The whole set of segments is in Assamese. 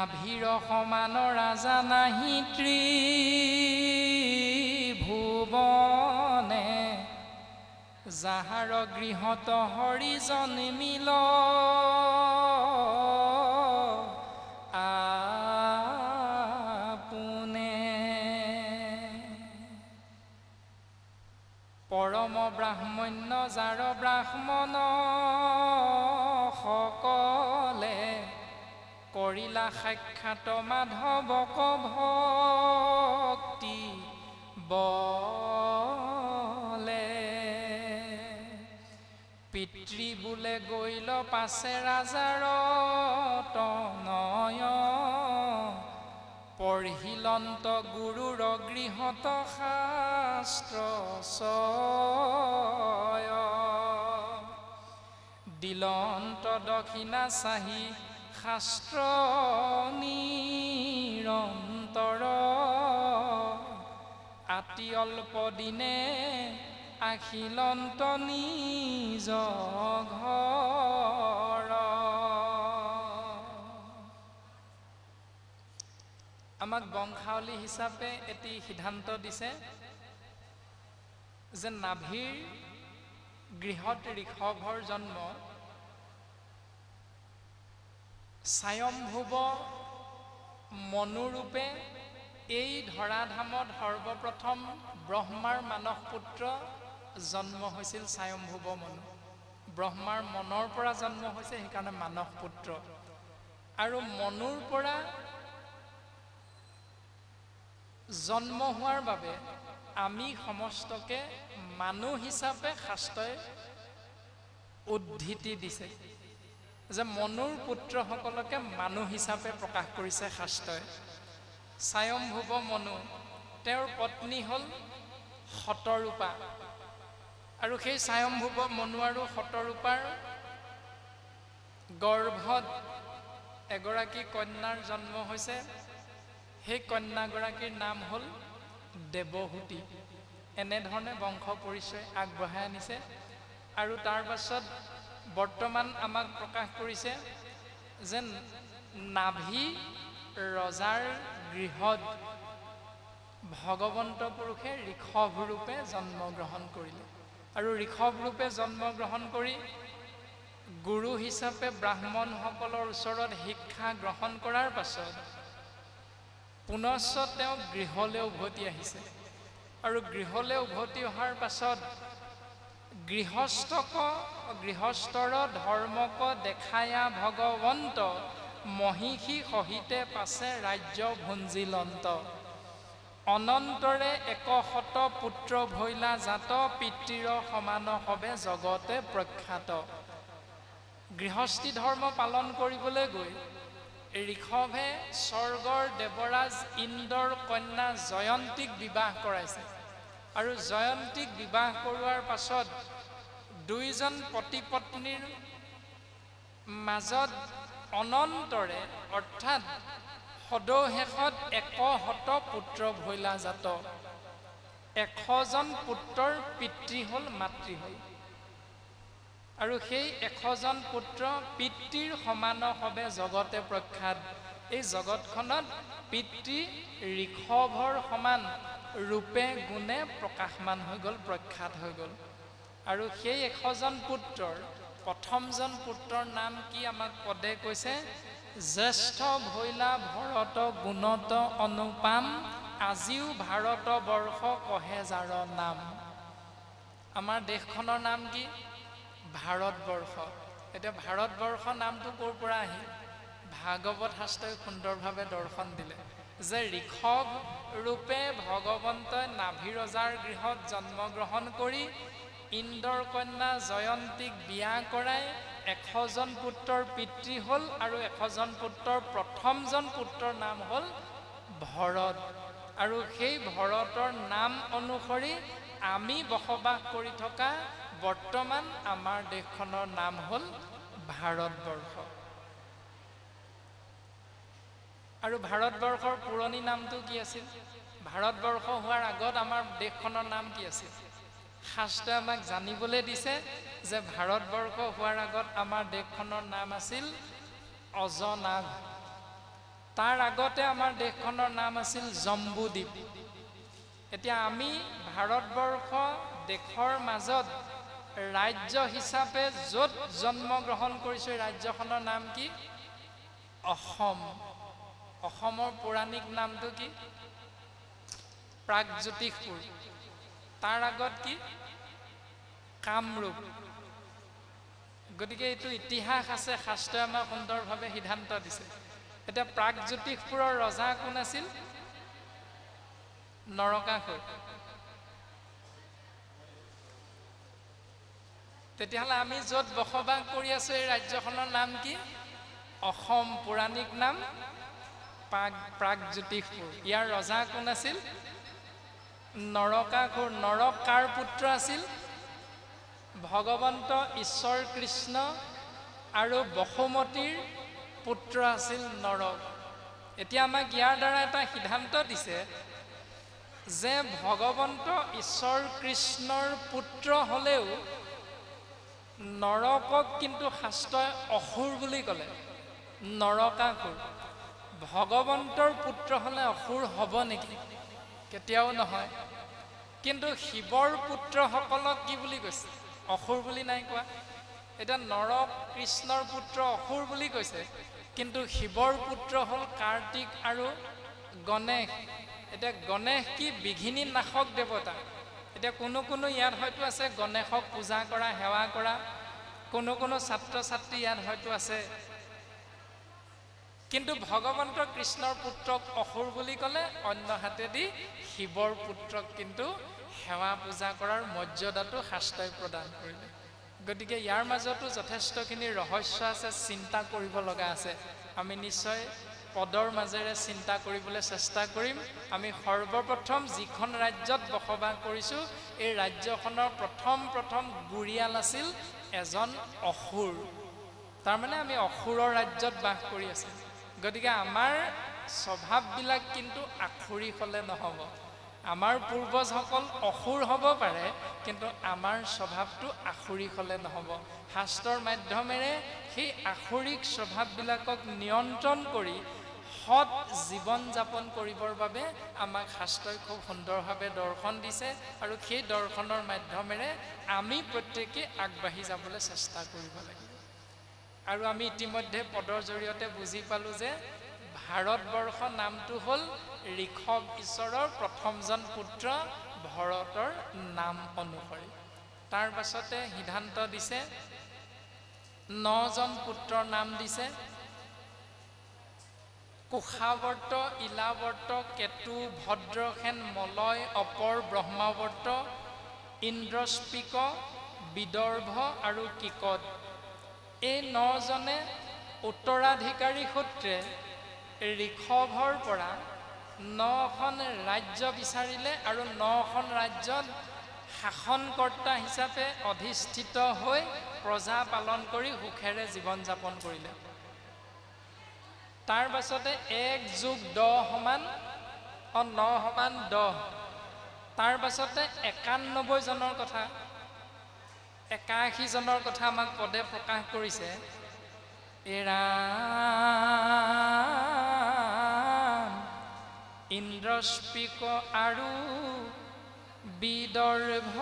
নাভিৰ সমান ৰাজা নাহি ত্ৰিভুৱনে যাহাৰ গৃহত হৰিজন মিল আপোনে পৰম ব্ৰাহ্মণ্য যাৰ ব্ৰাহ্মণ সকলে কৰিলা সাক্ষাৎ মাধৱক ভক্তি বলে পিতৃ বোলে গৈল পাছে ৰাজাৰ তনয় পঢ়িলন্ত গুৰুৰ গৃহত শাস্ত্ৰ চয় দিলন্ত দক্ষিণা চাহি শাস্ত্ৰ নিৰন্তৰ আতি অল্প দিনে আহিলন্ত নিজ ঘৰ আমাক বংশাৱলী হিচাপে এটি সিদ্ধান্ত দিছে যে নাভিৰ গৃহত ঋষভৰ জন্ম স্বয়ম্ভুৱ মনুৰূপে এই ধৰাধামত সৰ্বপ্ৰথম ব্ৰহ্মাৰ মানস পুত্ৰ জন্ম হৈছিল স্বয়ম্ভুৱ মনু ব্ৰহ্মাৰ মনৰ পৰা জন্ম হৈছে সেইকাৰণে মানস পুত্ৰ আৰু মনুৰ পৰা জন্ম হোৱাৰ বাবে আমি সমস্তকে মানুহ হিচাপে শাস্ত্ৰই উদ্ধৃতি দিছে যে মনুৰ পুত্ৰসকলকে মানুহ হিচাপে প্ৰকাশ কৰিছে শাস্ত্ৰই স্বয়ম্ভুৱ মনু তেওঁৰ পত্নী হ'ল শতৰূপা আৰু সেই স্বয়ম্ভুৱ মনু আৰু শতৰূপাৰ গৰ্ভত এগৰাকী কন্যাৰ জন্ম হৈছে সেই কন্যাগৰাকীৰ নাম হ'ল দেৱহূতি এনেধৰণে বংশ পৰিচয় আগবঢ়াই আনিছে আৰু তাৰ পাছত বৰ্তমান আমাক প্ৰকাশ কৰিছে যে নাভি ৰজাৰ গৃহত ভগৱন্ত পুৰুষে ঋষভ ৰূপে জন্মগ্ৰহণ কৰিলে আৰু ঋষভ ৰূপে জন্মগ্ৰহণ কৰি গুৰু হিচাপে ব্ৰাহ্মণসকলৰ ওচৰত শিক্ষা গ্ৰহণ কৰাৰ পাছত পুনশ্চ তেওঁ গৃহলৈ উভতি আহিছে আৰু গৃহলৈ উভতি অহাৰ পাছত গৃহস্থৰ ধৰ্মক দেখায়া ভগৱন্ত মহিষী সহিতে পাছে ৰাজ্য ভুঞ্জিলন্ত অনন্তৰে 100 পুত্ৰ ভৈলা জাত পিতৃৰ সমান হবে জগতে প্ৰখ্যাত গৃহস্থী ধৰ্ম পালন কৰিবলৈ গৈ ঋষভে স্বৰ্গৰ দেৱৰাজ ইন্দ্ৰৰ কন্যা জয়ন্তীক বিবাহ কৰাইছে আৰু জয়ন্তীক বিবাহ কৰোৱাৰ পাছত দুইজন পতি পত্নীৰ মাজত অনন্তৰে অৰ্থাৎ সদৌশেষত 100 পুত্ৰ ভৈলা জাত 100জন পুত্ৰৰ পিতৃ হ'ল মাতৃ হ'ল আৰু সেই 100জন পুত্ৰ পিতৃৰ সমান হবে জগতে প্ৰখ্যাত এই জগতখনত পিতৃ ঋষভৰ সমান ৰূপে গুণে প্ৰকাশমান হৈ গ'ল প্ৰখ্যাত হৈ গ'ল আৰু সেই 100জন পুত্ৰৰ প্ৰথমজন পুত্ৰৰ নাম কি আমাক পদে কৈছে জ্যেষ্ঠ ভৈলা ভৰত গুণত অনুপাম আজিও ভাৰত বৰ্ষ কহে যাৰ নাম আমাৰ দেশখনৰ নাম কি ভাৰতবৰ্ষ এতিয়া ভাৰতবৰ্ষ নামটো ক'ৰ পৰা আহিল ভাগৱত শাস্ত্ৰই সুন্দৰভাৱে দৰ্শন দিলে যে ঋষভ ৰূপে ভগৱন্তই নাভি ৰজাৰ গৃহত জন্মগ্ৰহণ কৰি ইন্দ্ৰৰ কন্যা জয়ন্তীক বিয়া কৰাই 100জন পুত্ৰৰ পিতৃ হ'ল আৰু 100জন পুত্ৰৰ প্ৰথমজন পুত্ৰৰ নাম হ'ল ভৰত আৰু সেই ভৰতৰ নাম অনুসৰি আমি বসবাস কৰি থকা বৰ্তমান আমাৰ দেশখনৰ নাম হ'ল ভাৰতবৰ্ষ আৰু ভাৰতবৰ্ষৰ পুৰণি নামটো কি আছিল ভাৰতবৰ্ষ হোৱাৰ আগত আমাৰ দেশখনৰ নাম কি আছিল শাস্ত্ৰই আমাক জানিবলৈ দিছে যে ভাৰতবৰ্ষ হোৱাৰ আগত আমাৰ দেশখনৰ নাম আছিল অজনাভ তাৰ আগতে আমাৰ দেশখনৰ নাম আছিল জম্বুদ্বীপ। এতিয়া আমি ভাৰতবৰ্ষ দেশৰ মাজত ৰাজ্য হিচাপে য'ত জন্মগ্ৰহণ কৰিছোঁ, এই ৰাজ্যখনৰ নাম কি? অসম। অসমৰ পৌৰাণিক নামটো কি? প্ৰাগজ্যোতিষপুৰ। তাৰ আগত কি? কামৰূপ। গতিকে এইটো ইতিহাস আছে, শাস্ত্ৰই আমাক সুন্দৰভাৱে সিদ্ধান্ত দিছে। এতিয়া প্ৰাগজ্যোতিষপুৰৰ ৰজা কোন আছিল? নৰকাসুৰ। তেতিয়াহ'লে আমি য'ত বসবাস কৰি আছোঁ এই ৰাজ্যখনৰ নাম কি? অসম। পৌৰাণিক নাম প্ৰাগজ্যোতিষপুৰ। ইয়াৰ ৰজা কোন আছিল? নৰকাসুৰ। নৰক কাৰ পুত্ৰ আছিল? ভগৱন্ত ঈশ্বৰ কৃষ্ণ আৰু বসুমতীৰ পুত্ৰ আছিল নৰক। এতিয়া আমাক ইয়াৰ দ্বাৰা এটা সিদ্ধান্ত দিছে যে ভগৱন্ত ঈশ্বৰ কৃষ্ণৰ পুত্ৰ হ'লেও নৰকক কিন্তু শাস্ত্ৰই অসুৰ বুলি ক'লে। নৰকাসুৰ। ভগৱন্তৰ পুত্ৰ হ'লে অসুৰ হ'ব নেকি? কেতিয়াও নহয়। কিন্তু শিৱৰ পুত্ৰসকলক কি বুলি কৈছে? অসুৰ বুলি নাই কোৱা। এতিয়া নৰক কৃষ্ণৰ পুত্ৰ অসুৰ বুলি কৈছে, কিন্তু শিৱৰ পুত্ৰ হ'ল কাৰ্তিক আৰু গণেশ। এতিয়া গণেশ কি? বিঘিনি নাশক দেৱতা। এতিয়া কোনো ইয়াত হয়তো আছে গণেশক পূজা কৰা, সেৱা কৰা, কোনো ছাত্ৰ ছাত্ৰী ইয়াত হয়তো আছে। কিন্তু ভগৱন্ত কৃষ্ণৰ পুত্ৰক অসুৰ বুলি ক'লে, অন্য হাতেদি শিৱৰ পুত্ৰক কিন্তু সেৱা পূজা কৰাৰ মৰ্যাদাটো শাস্ত্ৰই প্ৰদান কৰিলে। গতিকে ইয়াৰ মাজতো যথেষ্টখিনি ৰহস্য আছে, চিন্তা কৰিব লগা আছে। আমি নিশ্চয় পদৰ মাজেৰে চিন্তা কৰিবলৈ চেষ্টা কৰিম। আমি সৰ্বপ্ৰথম যিখন ৰাজ্যত বসবাস কৰিছোঁ, এই ৰাজ্যখনৰ প্ৰথম গুৰিয়াল আছিল এজন অসুৰ। তাৰমানে আমি অসুৰৰ ৰাজ্যত বাস কৰি আছোঁ। গতিকে আমাৰ স্বভাৱবিলাক কিন্তু আখুৰিক হ'লে নহ'ব। আমাৰ পূৰ্বজসকল অসুৰ হ'ব পাৰে, কিন্তু আমাৰ স্বভাৱটো আখুৰিক হ'লে নহ'ব। শাস্ত্ৰৰ মাধ্যমেৰে সেই আখুৰিক স্বভাৱবিলাকক নিয়ন্ত্ৰণ কৰি সৎ জীৱন যাপন কৰিবৰ বাবে আমাক শাস্ত্ৰই খুব সুন্দৰভাৱে দৰ্শন দিছে, আৰু সেই দৰ্শনৰ মাধ্যমেৰে আমি প্ৰত্যেকে আগবাঢ়ি যাবলৈ চেষ্টা কৰিব লাগিব। আৰু আমি ইতিমধ্যে পদৰ জৰিয়তে বুজি পালোঁ যে ভাৰতবৰ্ষ নামটো হ'ল ঋষভ ঈশ্বৰৰ প্ৰথমজন পুত্ৰ ভৰতৰ নাম অনুসৰি। তাৰ পাছতে সিদ্ধান্ত দিছে 9জন পুত্ৰৰ নাম দিছে। কুশাৱৰ্ত, ইলাৱৰ্ত, কেতু, ভদ্ৰসেন, মলয়, অপৰ, ব্ৰহ্মাৱৰ্ত, ইন্দ্ৰস্পিক, বিদৰ্ভ আৰু কিকট। এই 9জনে উত্তৰাধিকাৰী সূত্ৰে ঋষভৰ পৰা 9খন ৰাজ্য বিচাৰিলে, আৰু 9খন ৰাজ্যত শাসনকৰ্তা হিচাপে অধিষ্ঠিত হৈ প্ৰজা পালন কৰি সুখেৰে জীৱন যাপন কৰিলে। তাৰ পাছতে 1 + 10 = 9 = 10। তাৰ পাছতে 91 জনৰ কথা, 81 জনৰ কথা আমাক পদে প্ৰকাশ কৰিছে। ইন্দ্ৰস্পিক আৰু বিদৰ্ভ,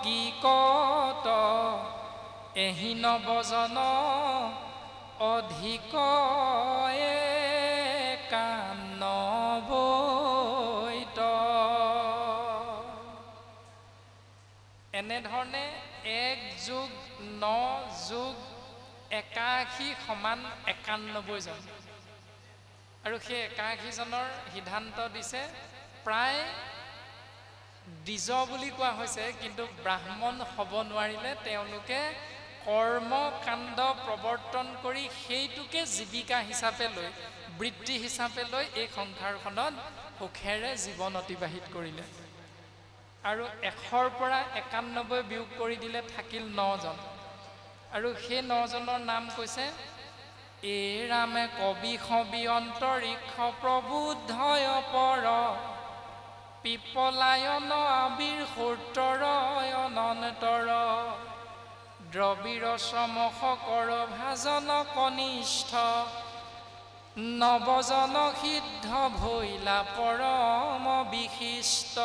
কিকট, এহি 9জন অধিক 91। এনেধৰণে 1 + 9 + 81 = 91 জন। আৰু সেই 81 জনৰ সিদ্ধান্ত দিছে। প্ৰায় দ্বিজ বুলি কোৱা হৈছে, কিন্তু ব্ৰাহ্মণ হ'ব নোৱাৰিলে। তেওঁলোকে কৰ্মকাণ্ড প্ৰৱৰ্তন কৰি সেইটোকে জীৱিকা হিচাপে লৈ, বৃত্তি হিচাপে লৈ এই সংসাৰখনত সুখেৰে জীৱন অতিবাহিত কৰিলে। আৰু 100ৰ পৰা 91 বিয়োগ কৰি দিলে, থাকিল 9জন। আৰু সেই 9জনৰ নাম কৈছে এই ৰামে কবি সবি অন্তৰিক্ষ প্ৰবুদ্ধয় পৰ, পিপলায়ন আবিৰ সূত্ৰৰ অনন্তৰ, দ্ৰবিড় সমস কৰ ভাজন কনিষ্ঠ নৱজন সিদ্ধ ভৈলা পৰম বিশিষ্ট।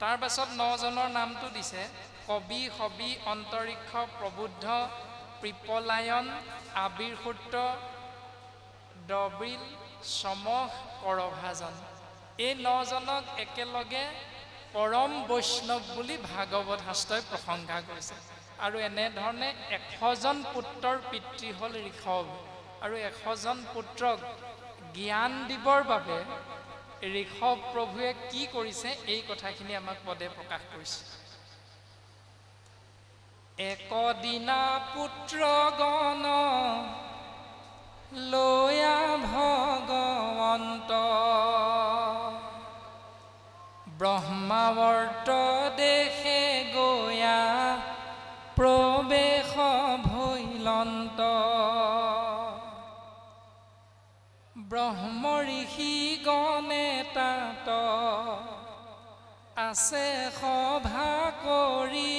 তাৰ পাছত 9জনৰ নামটো দিছে কবি সবি অন্তৰিক্ষ প্ৰবুদ্ধ প্ৰিপলায়ন আবিৰ্ভূত দ্ৰবিড় সমস কৰভাজন। এই 9জনক একেলগে পৰম বৈষ্ণৱ বুলি ভাগৱত শাস্ত্ৰই প্ৰশংসা কৰিছে। আৰু এনেধৰণে 100জন পুত্ৰৰ পিতৃ হ'ল ঋষভ। আৰু 100জন পুত্ৰক জ্ঞান দিবৰ বাবে ঋষভ প্ৰভুৱে কি কৰিছে এই কথাখিনি আমাক পদে প্ৰকাশ কৰিছে। একদিনা পুত্ৰগণ লয়া ভগৱন্ত ব্ৰহ্মাৱৰ্ত দেশে গয়া প্ৰৱেশ ভৈলন্ত। ব্ৰহ্ম ঋষি গণে তাত আছে সভা কৰি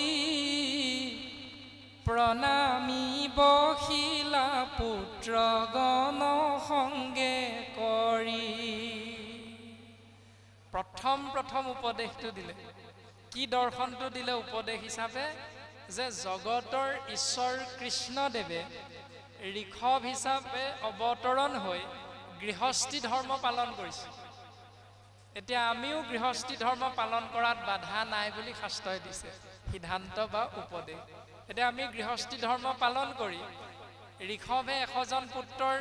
প্ৰণামী বহিলা পুত্ৰগণ সংগে কৰি। প্ৰথম উপদেশটো দিলে, কি দৰ্শনটো দিলে উপদেশ হিচাপে? যে জগতৰ ঈশ্বৰ কৃষ্ণদেৱে ঋষভ হিচাপে অৱতৰণ হৈ গৃহস্থী ধৰ্ম পালন কৰিছে। এতিয়া আমিও গৃহস্থী ধৰ্ম পালন কৰাত বাধা নাই বুলি শাস্ত্ৰই দিছে সিদ্ধান্ত বা উপদেশ। এতিয়া আমি গৃহস্থী ধৰ্ম পালন কৰি ঋষভে 100জন পুত্ৰৰ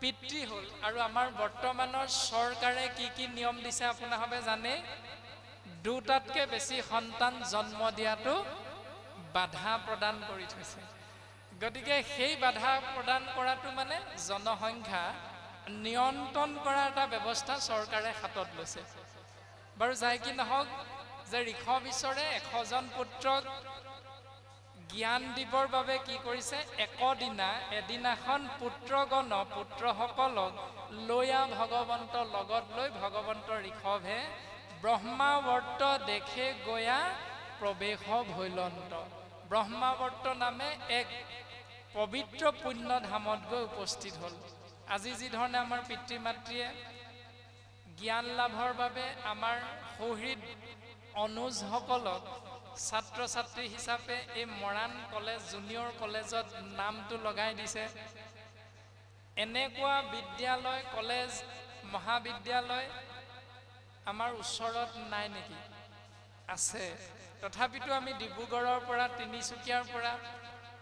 পিতৃ হ'ল। আৰু আমাৰ বৰ্তমানৰ চৰকাৰে কি কি নিয়ম দিছে আপোনালোকে জানে? 2টাতকৈ বেছি সন্তান জন্ম দিয়াটো বাধা প্ৰদান কৰি থৈছে। গতিকে সেই বাধা প্ৰদান কৰাটো মানে জনসংখ্যা নিয়ন্ত্ৰণ কৰা এটা ব্যৱস্থা চৰকাৰে হাতত লৈছে। বাৰু যাই কি নহওক, যে ঋষভ ঈশ্বৰে 100জন পুত্ৰক জ্ঞান দিবৰ বাবে কি কৰিছে? এদিনাখন পুত্ৰগণ পুত্ৰসকলক লয়া ভগৱন্ত লগত লৈ ভগৱন্ত ঋষভে ব্ৰহ্মাৱৰ্ত দেশে গয়া প্ৰৱেশ ভৈলন্ত। ব্ৰহ্মাৱৰ্ত নামে এক পবিত্ৰ পুণ্য ধামত গৈ উপস্থিত হ'ল। আজি যি ধৰণে আমাৰ পিতৃ মাতৃয়ে জ্ঞান লাভৰ বাবে আমাৰ সৌহৃদ অনুজসকলক ছাত্ৰ ছাত্ৰী হিচাপে এই মৰাণ কলেজ জুনিয়ৰ কলেজত নামটো লগাই দিছে, এনেকুৱা বিদ্যালয় কলেজ মহাবিদ্যালয় আমাৰ ওচৰত নাই নেকি? আছে। তথাপিতো আমি ডিব্ৰুগড়ৰ পৰা তিনিচুকীয়াৰ পৰা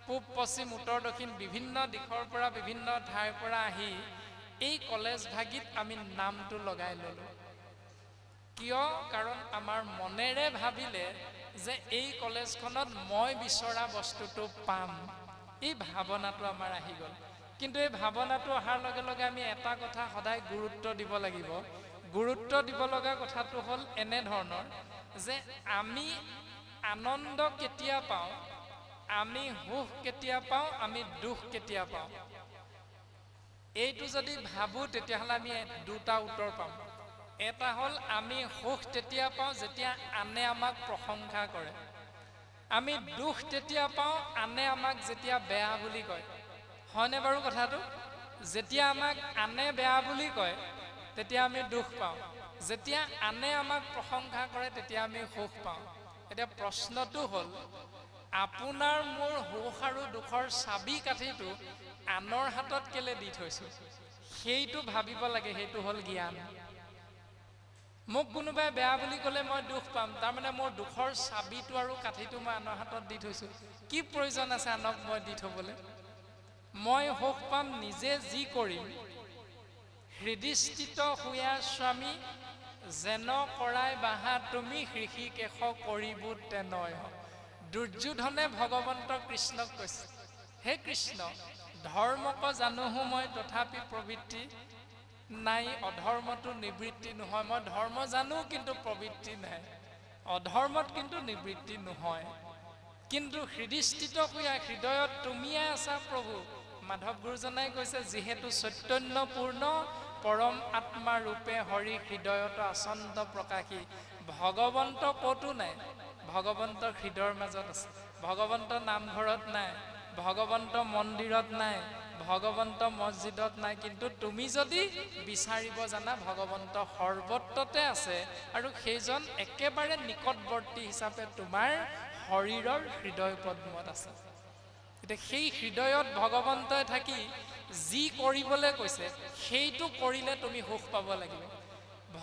পূব পশ্চিম উত্তৰ দক্ষিণ বিভিন্ন দিশৰ পৰা বিভিন্ন ঠাইৰ পৰা আহি এই কলেজ ভাগিত আমি নামটো লগাই ল'লোঁ। কিয়? কাৰণ আমাৰ মনেৰে ভাবিলে যে এই কলেজখনত মই বিচৰা বস্তুটো পাম, এই ভাৱনাটো আমাৰ আহি গ'ল। কিন্তু এই ভাৱনাটো অহাৰ লগে লগে আমি এটা কথা সদায় গুৰুত্ব দিব লাগিব। গুৰুত্ব দিব লগা কথাটো হ'ল এনেধৰণৰ যে আমি আনন্দ কেতিয়া পাওঁ, আমি সুখ কেতিয়া পাওঁ, আমি দুখ কেতিয়া পাওঁ। এইটো যদি ভাবোঁ তেতিয়াহ'লে আমি 2টা উত্তৰ পাম। এটা হ'ল আমি সুখ তেতিয়া পাওঁ যেতিয়া আনে আমাক প্ৰশংসা কৰে। আমি দুখ তেতিয়া পাওঁ আনে আমাক যেতিয়া বেয়া বুলি কয়। হয়নে বাৰু কথাটো? যেতিয়া আমাক আনে বেয়া বুলি কয় তেতিয়া আমি দুখ পাওঁ, যেতিয়া আনে আমাক প্ৰশংসা কৰে তেতিয়া আমি সুখ পাওঁ। এতিয়া প্ৰশ্নটো হ'ল, আপোনাৰ মোৰ সুখ আৰু দুখৰ চাবি কাঠিটো আনৰ হাতত কেলে দি থৈছোঁ? সেইটো ভাবিব লাগে। সেইটো হ'ল জ্ঞান। মোক কোনোবাই বেয়া বুলি ক'লে মই দুখ পাম, তাৰমানে মোৰ দুখৰ চাবিটো আৰু কাঠিটো মই আনৰ হাতত দি থৈছোঁ। কি প্ৰয়োজন আছে আনক মই দি থ'বলৈ? মই সুখ পাম নিজে যি কৰিম। হৃদিস্থিত শুয়া স্বামী যেন কৰাই বাহা তুমি হৃষিকেশ কৰিব তেনেয়। দুৰ্যোধনে ভগৱন্ত কৃষ্ণক কৈছে, হে কৃষ্ণ, ধৰ্মক জানোহো মই তথাপি প্ৰবৃত্তি নাই, অধৰ্মটো নিবৃত্তি নহয়। মই ধৰ্ম জানো কিন্তু প্ৰবৃত্তি নাই, অধৰ্মত কিন্তু নিবৃত্তি নহয়। কিন্তু হৃদিস্থিত শুয়া হৃদয়ত তুমিয়ে আছা প্ৰভু। মাধৱ গুৰুজনাই কৈছে, যিহেতু চৈতন্যপূৰ্ণ পৰম আত্মা ৰূপে হৰি হৃদয়ত আচন্ত প্ৰকাশী। ভগৱন্ত ক'তো নাই, ভগৱন্ত হৃদয়ৰ মাজত আছে। ভগৱন্ত নামঘৰত নাই, ভগৱন্ত মন্দিৰত নাই, ভগৱন্ত মছজিদত নাই, কিন্তু তুমি যদি বিচাৰিব জানা ভগৱন্ত সৰ্বত্ৰতে আছে আৰু সেইজন একেবাৰে নিকটৱৰ্তী হিচাপে তোমাৰ শৰীৰৰ হৃদয় পদ্মত আছে। এতিয়া সেই হৃদয়ত ভগৱন্তই থাকি যি কৰিবলৈ কৈছে সেইটো কৰিলে তুমি সুখ পাব লাগিব।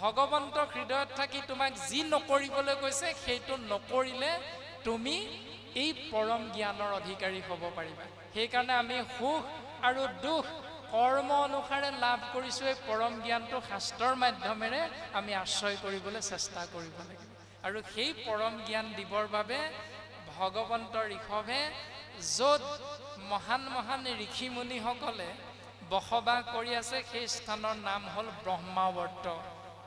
ভগৱন্ত হৃদয়ত থাকি তোমাক যি নকৰিবলৈ কৈছে সেইটো নকৰিলে তুমি এই পৰম জ্ঞানৰ অধিকাৰী হ'ব পাৰিবা। সেইকাৰণে আমি সুখ আৰু দুখ কৰ্ম অনুসাৰে লাভ কৰিছোঁ। এই পৰম জ্ঞানটো শাস্ত্ৰৰ মাধ্যমেৰে আমি আশ্ৰয় কৰিবলৈ চেষ্টা কৰিব লাগিব। আৰু সেই পৰম জ্ঞান দিবৰ বাবে ভগৱন্ত ঋষভে য'ত মহান মহান ঋষি মুনিসকলে বসবাস কৰি আছে সেই স্থানৰ নাম হ'ল ব্ৰহ্মাৱৰ্ত।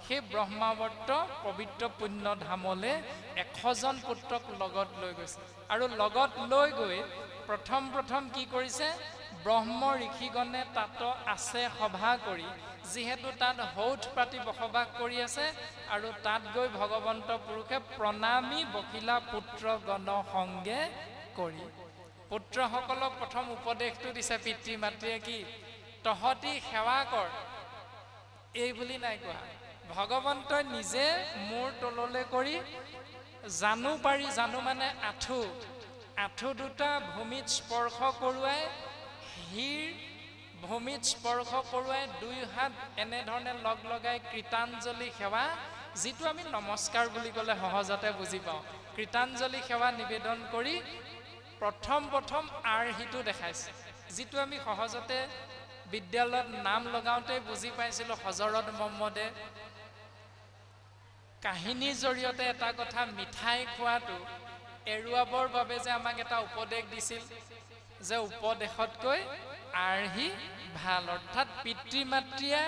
সেই ব্ৰহ্মাৱৰ্ত পবিত্ৰ পুণ্য ধামলৈ 100জন পুত্ৰক লগত লৈ গৈছে আৰু লগত লৈ গৈ প্ৰথম কি কৰিছে, ব্ৰহ্ম ঋষিগণে তাত আছে সভা কৰি, যিহেতু তাত হৌঠ পাতি বসবাস কৰি আছে আৰু তাত গৈ ভগৱন্ত পুৰুষে প্ৰণামী বখিলা পুত্ৰ গণ সংগে কৰি পুত্ৰসকলক প্ৰথম উপদেশটো দিছে। পিতৃ মাতৃয়ে কি তহঁতি সেৱা কৰ এই বুলি নাই কোৱা। ভগৱন্তই নিজে মূৰ তললৈ কৰি জানু পাৰি, জানু মানে আঁঠু দুটা ভূমিত স্পৰ্শ কৰোৱাই, শিৰ ভূমিত স্পৰ্শ কৰোৱাই, 2 হাত এনেধৰণে লগ লগাই কৃতাঞ্জলি সেৱা, যিটো আমি নমস্কাৰ বুলি ক'লে সহজতে বুজি পাওঁ, কৃতাঞ্জলি সেৱা নিবেদন কৰি প্ৰথম আৰ্হিটো দেখাইছে, যিটো আমি সহজতে বিদ্যালয়ত নাম লগাওঁতে বুজি পাইছিলোঁ। হজৰত মহম্মদে কাহিনীৰ জৰিয়তে এটা কথা মিঠাই খোৱাটো এৰুৱাবৰ বাবে যে আমাক এটা উপদেশ দিছিল যে উপদেশতকৈ আৰ্হি ভাল। অৰ্থাৎ পিতৃ মাতৃয়ে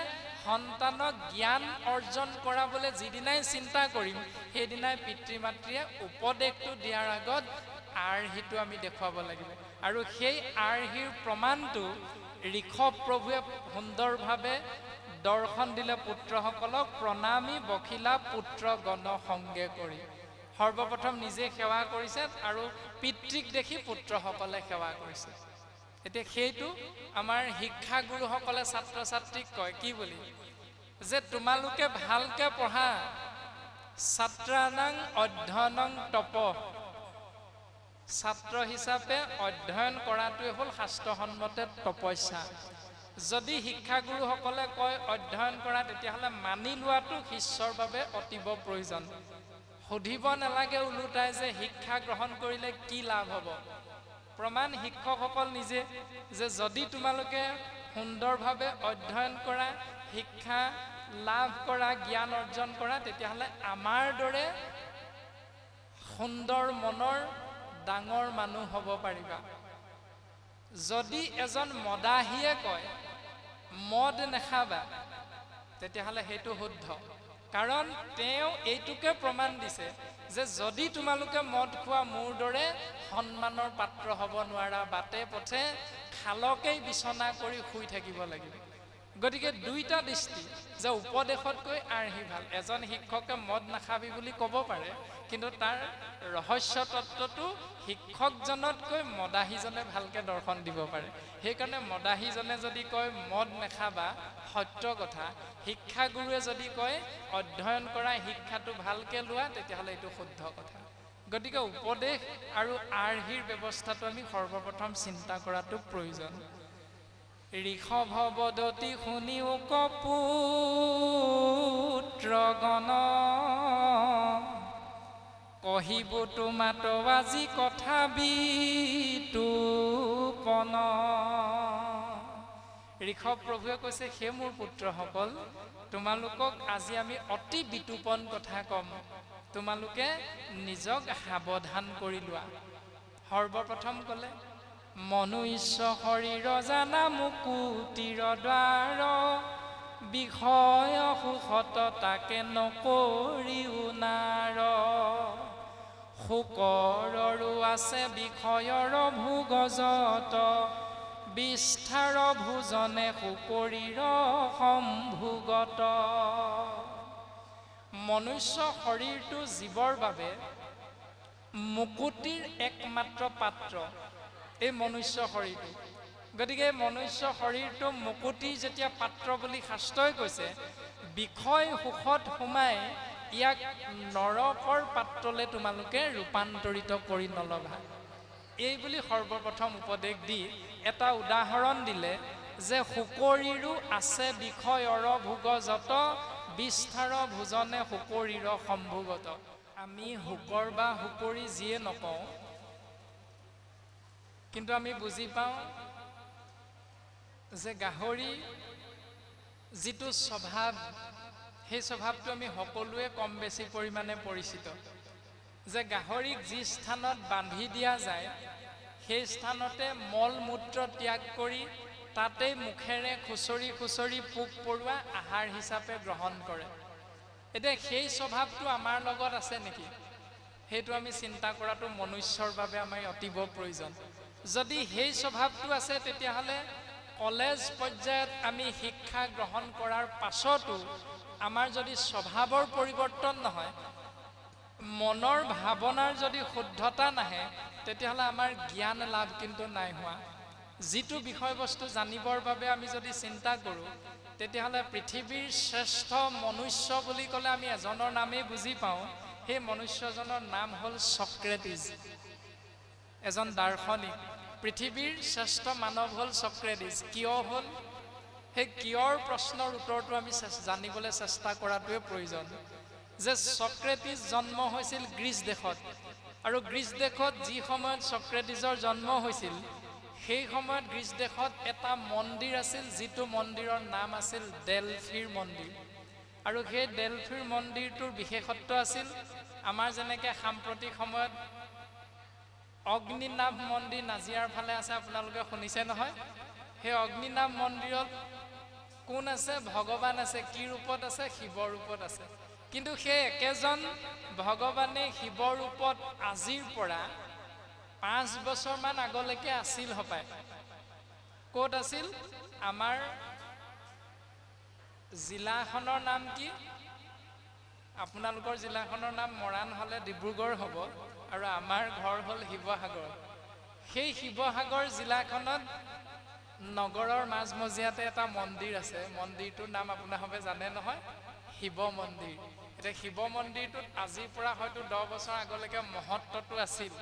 সন্তানক জ্ঞান অৰ্জন কৰাবলৈ যিদিনাই চিন্তা কৰিম সেইদিনাই পিতৃ মাতৃয়ে উপদেশটো দিয়াৰ আগত আৰ্হিটো আমি দেখুৱাব লাগিব। আৰু সেই আৰ্হিৰ প্ৰমাণটো ঋষভ প্ৰভুৱে সুন্দৰভাৱে দৰ্শন দিলে পুত্ৰসকলক প্ৰণামী বখিলা পুত্ৰ গণ সংগে কৰি। সৰ্বপ্ৰথম নিজে সেৱা কৰিছে আৰু পিতৃক দেখি পুত্ৰসকলে সেৱা কৰিছে। এতিয়া সেইটো আমাৰ শিক্ষাগুৰুসকলে ছাত্ৰ ছাত্ৰীক কয় কি বুলি, যে তোমালোকে ভালকে পঢ়া, ছাত্ৰানাং অধ্যয়নং তপ, ছাত্ৰ হিচাপে অধ্যয়ন কৰাটোৱে হ'ল শাস্ত্ৰসন্মতে তপস্যা। যদি শিক্ষাগুৰুসকলে কয় অধ্যয়ন কৰা, তেতিয়াহ'লে মানি লোৱাটো শিষ্যৰ বাবে অতীৱ প্ৰয়োজন। সুধিব নালাগে ওলোটাই যে শিক্ষা গ্ৰহণ কৰিলে কি লাভ হ'ব। প্ৰমাণ শিক্ষকসকল নিজে, যে যদি তোমালোকে সুন্দৰভাৱে অধ্যয়ন কৰা, শিক্ষা লাভ কৰা, জ্ঞান অৰ্জন কৰা, তেতিয়াহ'লে আমাৰ দৰে সুন্দৰ মনৰ ডাঙৰ মানুহ হ'ব পাৰিবা। যদি এজন মদাহীয়ে কয় মদ নাখাবা, তেতিয়াহ'লে সেইটো শুদ্ধ। কাৰণ তেওঁ এইটোকে প্ৰমাণ দিছে যে যদি তোমালোকে মদ খোৱা মোৰ দৰে সন্মানৰ পাত্ৰ হ'ব নোৱাৰা, বাটে পথে খালকেই বিচনা কৰি শুই থাকিব লাগিব। গতিকে দুইটা দৃষ্টি, যে উপদেশতকৈ আৰ্হি ভাল। এজন শিক্ষকে মদ নাখাবি বুলি ক'ব পাৰে, কিন্তু তাৰ ৰহস্য তত্ত্বটো শিক্ষকজনতকৈ মদাহীজনে ভালকৈ দৰ্শন দিব পাৰে। সেইকাৰণে মদাহীজনে যদি কয় মদ নাখাবা, সত্য কথা। শিক্ষাগুৰুৱে যদি কয় অধ্যয়ন কৰা, শিক্ষাটো ভালকৈ লোৱা, তেতিয়াহ'লে এইটো শুদ্ধ কথা। গতিকে উপদেশ আৰু আৰ্হিৰ ব্যৱস্থাটো আমি সৰ্বপ্ৰথম চিন্তা কৰাটো প্ৰয়োজন। ঋষভ বদতি শুনিও কপুত্ৰগণ, কহিব তোমাত আজি কথা বিতোপন। ঋষভ প্ৰভুৱে কৈছে, সেই মোৰ পুত্ৰসকল, তোমালোকক আজি আমি অতি বিতোপন কথা ক'ম, তোমালোকে নিজক সাৱধান কৰি লোৱা। সৰ্বপ্ৰথম ক'লে, মনুষ্য শৰীৰ জানা মুকুতিৰ দ্বাৰ, বিষয় সুখত তাকে নকৰিও নাৰ। শোকৰৰো আছে বিষয়ৰ ভোগজত, বিস্তাৰ ভোজনে শোকৰীৰ সম্ভোগত। মনুষ্য শৰীৰটো জীৱৰ বাবে মুকুতিৰ একমাত্ৰ পাত্ৰ এই মনুষ্য শৰীৰটো। গতিকে মনুষ্য শৰীৰটো মুকুতিৰ যেতিয়া পাত্ৰ বুলি শাস্ত্ৰই কৈছে, বিষয় সুখত সোমাই ইয়াক নৰকৰ পাত্ৰলৈ তোমালোকে ৰূপান্তৰিত কৰি নলবা। এই বুলি সৰ্বপ্ৰথম উপদেশ দি এটা উদাহৰণ দিলে যে শুকৰীৰো আছে বিষয়ৰ ভোগ যত, বিস্তাৰ ভোজনে শুকৰীৰ সম্ভোগত। আমি শুকৰ বা শুকৰী যিয়ে নকওঁ, কিন্তু আমি বুজি পাওঁ যে গাহৰি যিটো স্বভাৱ, সেই স্বভাৱটো আমি সকলোৱে কম বেছি পৰিমাণে পৰিচিত। যে গাহৰিক যি স্থানত বান্ধি দিয়া যায়, সেই স্থানতে মল মূত্ৰ ত্যাগ কৰি তাতেই মুখেৰে খুচৰি খুচৰি পোক পৰুৱা আহাৰ হিচাপে গ্ৰহণ কৰে। এতিয়া সেই স্বভাৱটো আমাৰ লগত আছে নেকি? সেইটো আমি চিন্তা কৰাটো মনুষ্যৰ বাবে আমাৰ অতীৱ প্ৰয়োজন। যদি সেই স্বভাৱটো আছে, তেতিয়াহ'লে কলেজ পৰ্যায়ত আমি শিক্ষা গ্ৰহণ কৰাৰ পাছতো আমাৰ যদি স্বভাৱৰ পৰিৱৰ্তন নহয়, মনৰ ভাৱনাৰ যদি শুদ্ধতা নাহে, তেতিয়াহ'লে আমাৰ জ্ঞান লাভ কিন্তু নাই হোৱা। যিটো বিষয়বস্তু জানিবৰ বাবে আমি যদি চিন্তা কৰোঁ, তেতিয়াহ'লে পৃথিৱীৰ শ্ৰেষ্ঠ মনুষ্য বুলি ক'লে আমি এজনৰ নামেই বুজি পাওঁ। সেই মনুষ্যজনৰ নাম হ'ল ছক্ৰেটিছ, এজন দাৰ্শনিক। পৃথিৱীৰ শ্ৰেষ্ঠ মানৱ হ'ল ছক্ৰেটিছ। কিয় হ'ল? সেই কিয়ৰ প্ৰশ্নৰ উত্তৰটো আমি জানিবলৈ চেষ্টা কৰাটোৱে প্ৰয়োজন। যে ছক্ৰেটিছ জন্ম হৈছিল গ্ৰীচ দেশত, আৰু গ্ৰীচ দেশত যি সময়ত ছক্ৰেটিছৰ জন্ম হৈছিল, সেই সময়ত গ্ৰীচ দেশত এটা মন্দিৰ আছিল, যিটো মন্দিৰৰ নাম আছিল ডেলফিৰ মন্দিৰ। আৰু সেই ডেলফিৰ মন্দিৰটোৰ বিশেষত্ব আছিল, আমাৰ যেনেকৈ সাম্প্ৰতিক সময়ত অগ্নিনাভ মন্দিৰ নাজিৰাৰ ফালে আছে, আপোনালোকে শুনিছে নহয়? সেই অগ্নিনাভ মন্দিৰত কোন আছে? ভগৱান আছে। কি ৰূপত আছে? শিৱৰ ৰূপত আছে। কিন্তু সেই একেজন ভগৱানে শিৱৰ ৰূপত আজিৰ পৰা 5 বছৰমান আগলৈকে আছিল হপায়। ক'ত আছিল? আমাৰ জিলাখনৰ নাম কি? আপোনালোকৰ জিলাখনৰ নাম মৰাণ হ'লে ডিব্ৰুগড় হ'ব, আৰু আমাৰ ঘৰ হ'ল শিৱসাগৰ। সেই শিৱসাগৰ জিলাখনত নগৰৰ মাজমজিয়াতে এটা মন্দিৰ আছে। মন্দিৰটোৰ নাম আপোনালোকে জানে নহয়? শিৱ মন্দিৰ। এতিয়া শিৱ মন্দিৰটোত আজিৰ পৰা হয়তো 10 বছৰ আগলৈকে মহত্বটো আছিল।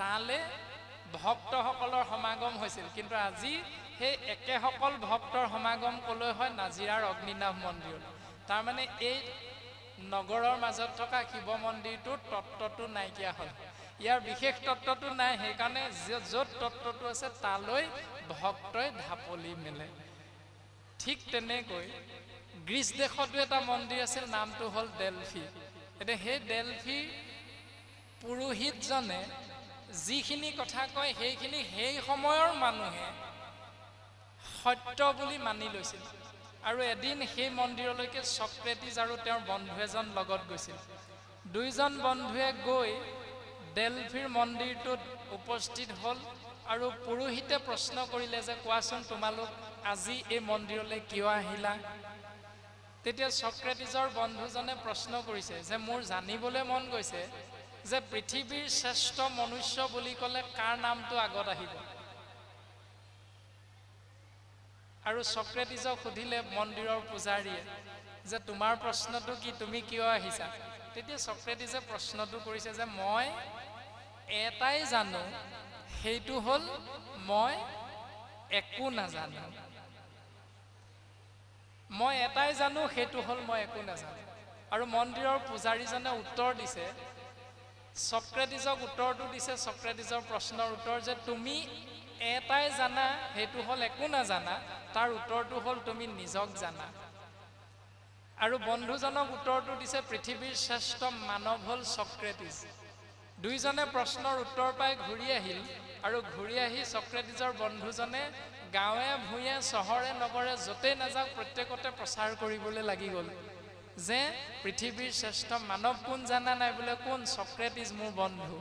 তালৈ ভক্তসকলৰ সমাগম হৈছিল। কিন্তু আজি সেই একেসকল ভক্তৰ সমাগম ক'লৈ হয়? নাজিৰাৰ অগ্নিনাভ মন্দিৰত। তাৰমানে এই নগৰৰ মাজত থকা শিৱ মন্দিৰটোৰ তত্ত্বটো নাইকিয়া হ'ল। ইয়াৰ বিশেষ তত্ত্বটো নাই, সেইকাৰণে য'ত তত্ত্বটো আছে তালৈ ভক্তই ঢাপলি মেলে। ঠিক তেনেকৈ গ্ৰীচ দেশতো এটা মন্দিৰ আছিল, নামটো হ'ল ডেলফি। এতিয়া সেই ডেলফি পুৰোহিতজনে যিখিনি কথা কয়, সেইখিনি সেই সময়ৰ মানুহে সত্য বুলি মানি লৈছিল। আৰু এদিন সেই মন্দিৰলৈকে ছক্ৰেটিছ আৰু তেওঁৰ বন্ধু এজন লগত গৈছিল। দুইজন বন্ধুৱে গৈ ডেলফিৰ মন্দিৰটোত উপস্থিত হ'ল, আৰু পুৰোহিতে প্ৰশ্ন কৰিলে যে কোৱাচোন, তোমালোক আজি এই মন্দিৰলৈ কিয় আহিলা? তেতিয়া ছক্ৰেটিছৰ বন্ধুজনে প্ৰশ্ন কৰিছে যে মোৰ জানিবলৈ মন গৈছে যে পৃথিৱীৰ শ্ৰেষ্ঠ মনুষ্য বুলি ক'লে কাৰ নামটো আগত আহিব? আৰু ছক্ৰেটিছক সুধিলে মন্দিৰৰ পূজাৰীয়ে যে তোমাৰ প্ৰশ্নটো কি, তুমি কিয় আহিছা? তেতিয়া ছক্ৰেটিছে প্ৰশ্নটো কৰিছে যে মই এটাই জানো, সেইটো হ'ল মই একো নাজানো। মই এটাই জানো, সেইটো হ'ল মই একো নাজানো। আৰু মন্দিৰৰ পূজাৰীজনে উত্তৰ দিছে, ছক্ৰেটিছক উত্তৰটো দিছে, ছক্ৰেটিছৰ প্ৰশ্নৰ উত্তৰ যে তুমি এটাই জানা, সেইটো হ'ল একো নাজানা। তাৰ উত্তৰটো হ'ল তুমি নিজক জানা। আৰু বন্ধুজনক উত্তৰটো দিছে পৃথিৱীৰ শ্ৰেষ্ঠ মানৱ হ'ল ছক্ৰেটিছ। দুইজনে প্ৰশ্নৰ উত্তৰ পাই ঘূৰি আহিল, আৰু ঘূৰি আহি ছক্ৰেটিছৰ বন্ধুজনে গাঁৱে ভূঞে চহৰে নগৰে য'তেই নাযাওক প্ৰত্যেকতে প্ৰচাৰ কৰিবলৈ লাগি গ'ল যে পৃথিৱীৰ শ্ৰেষ্ঠ মানৱ কোন জানা নাই? বোলে কোন? ছক্ৰেটিছ মোৰ বন্ধু।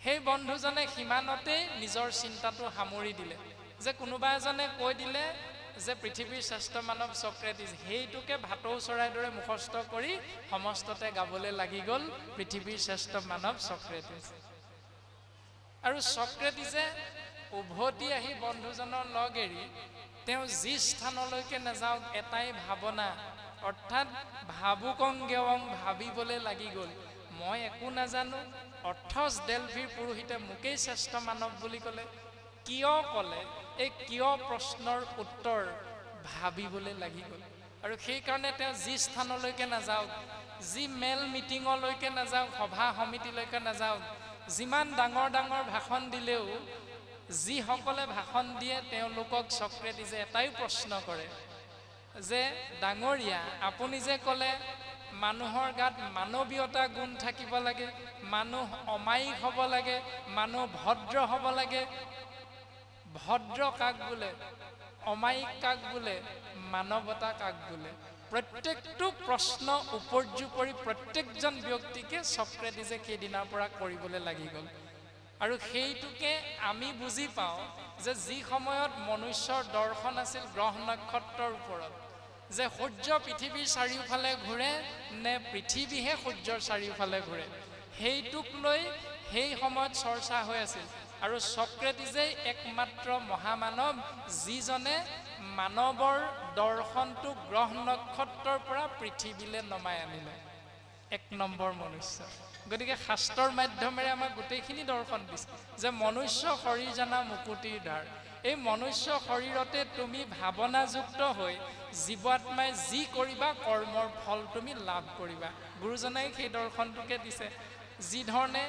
সেই বন্ধুজনে সিমানতেই নিজৰ চিন্তাটো সামৰি দিলে যে কোনোবা এজনে কৈ দিলে যে পৃথিৱীৰ শ্ৰেষ্ঠ মানৱ ছক্ৰেটিছ, সেইটোকে ভাটৌ চৰাইৰ দৰে মুখস্থ কৰি সমস্ততে গাবলৈ লাগি গ'ল পৃথিৱীৰ শ্ৰেষ্ঠ মানৱ ছক্ৰেটিছ। আৰু ছক্ৰেটিছে উভতি আহি বন্ধুজনৰ লগ এৰি তেওঁ যি স্থানলৈকে নাযাওক এটাই ভাৱনা, অৰ্থাৎ ভাবুকং গেৱং, ভাবিবলৈ লাগি গ'ল মই একো নাজানো। অৰ্থচ ডেলফিৰ পুৰোহিতে মোকেই শ্ৰেষ্ঠ মানৱ বুলি ক'লে। কিয় ক'লে? এই কিয় প্ৰশ্নৰ উত্তৰ ভাবিবলৈ লাগি গ'ল। আৰু সেইকাৰণে তেওঁ যি স্থানলৈকে নাযাওক, যি মেল মিটিঙলৈকে নাযাওক, সভা সমিতিলৈকে নাযাওক, যিমান ডাঙৰ ডাঙৰ ভাষণ দিলেও যিসকলে ভাষণ দিয়ে তেওঁলোকক ছক্ৰেটিছে এটাই প্ৰশ্ন কৰে যে ডাঙৰীয়া, আপুনি যে ক'লে মানুহৰ গাত মানৱীয়তা গুণ থাকিব লাগে, মানুহ অমায়িক হ'ব লাগে, মানুহ ভদ্ৰ হ'ব লাগে। ভদ্ৰ কাক বোলে? অমায়িক কাক বোলে? মানৱতা কাক বোলে? প্ৰত্যেকটো প্ৰশ্ন উপৰ্যুপৰি প্ৰত্যেকজন ব্যক্তিকে ছক্ৰেটিছে সেইদিনাৰ পৰা কৰিবলৈ লাগি গ'ল। আৰু সেইটোকে আমি বুজি পাওঁ যে যি সময়ত মনুষ্যৰ দৰ্শন আছিল গ্ৰহ নক্ষত্ৰৰ ওপৰত, যে সূৰ্য পৃথিৱীৰ চাৰিওফালে ঘূৰে নে পৃথিৱীহে সূৰ্যৰ চাৰিওফালে ঘূৰে, সেইটোক লৈ সেই সময়ত চৰ্চা হৈ আছিল। আৰু ছক্ৰেটিছেই একমাত্ৰ মহামানৱ যিজনে মানৱৰ দৰ্শনটো গ্ৰহ নক্ষত্ৰৰ পৰা পৃথিৱীলৈ নমাই আনিলে। এক নম্বৰ মনুষ্য। গতিকে শাস্ত্ৰৰ মাধ্যমেৰে আমাক গোটেইখিনি দৰ্শন দিছে যে মনুষ্য শৰীৰ জানা মুকুতিৰ দ্বাৰ। এই মনুষ্য শৰীৰতে তুমি ভাৱনাযুক্ত হৈ জীৱাত্মাই যি কৰিবা কৰ্মৰ ফল তুমি লাভ কৰিবা। গুৰুজনাই সেই দৰ্শনটোকে দিছে। যি ধৰণে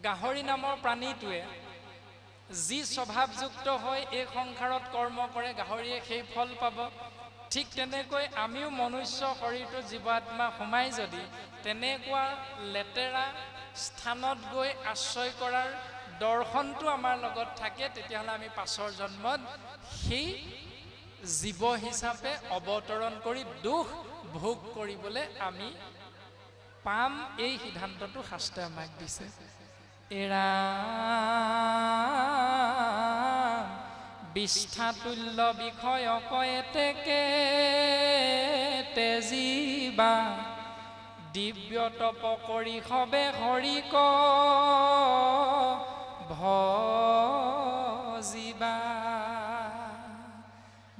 গাহৰি নামৰ প্ৰাণীটোৱে যি স্বভাৱযুক্ত হৈ এই সংসাৰত কৰ্ম কৰে গাহৰিয়ে সেই ফল পাব, ঠিক তেনেকৈ আমিও মনুষ্য শৰীৰটো জীৱাত্মা সোমাই যদি তেনেকুৱা লেতেৰা স্থানত গৈ আশ্ৰয় কৰাৰ দৰ্শনটো আমাৰ লগত থাকে, তেতিয়াহ'লে আমি পাছৰ জন্মত সেই জীৱ হিচাপে অৱতৰণ কৰি দুখ ভোগ কৰিবলৈ আমি পাম। এই সিদ্ধান্তটো শাস্ত্ৰই আমাক দিছে। এৰা বিষ্ঠাতুল্য বিষয় কয়েতেকে তেজীবা দিব্য তপ কৰি সবে হৰিক ভজিবা।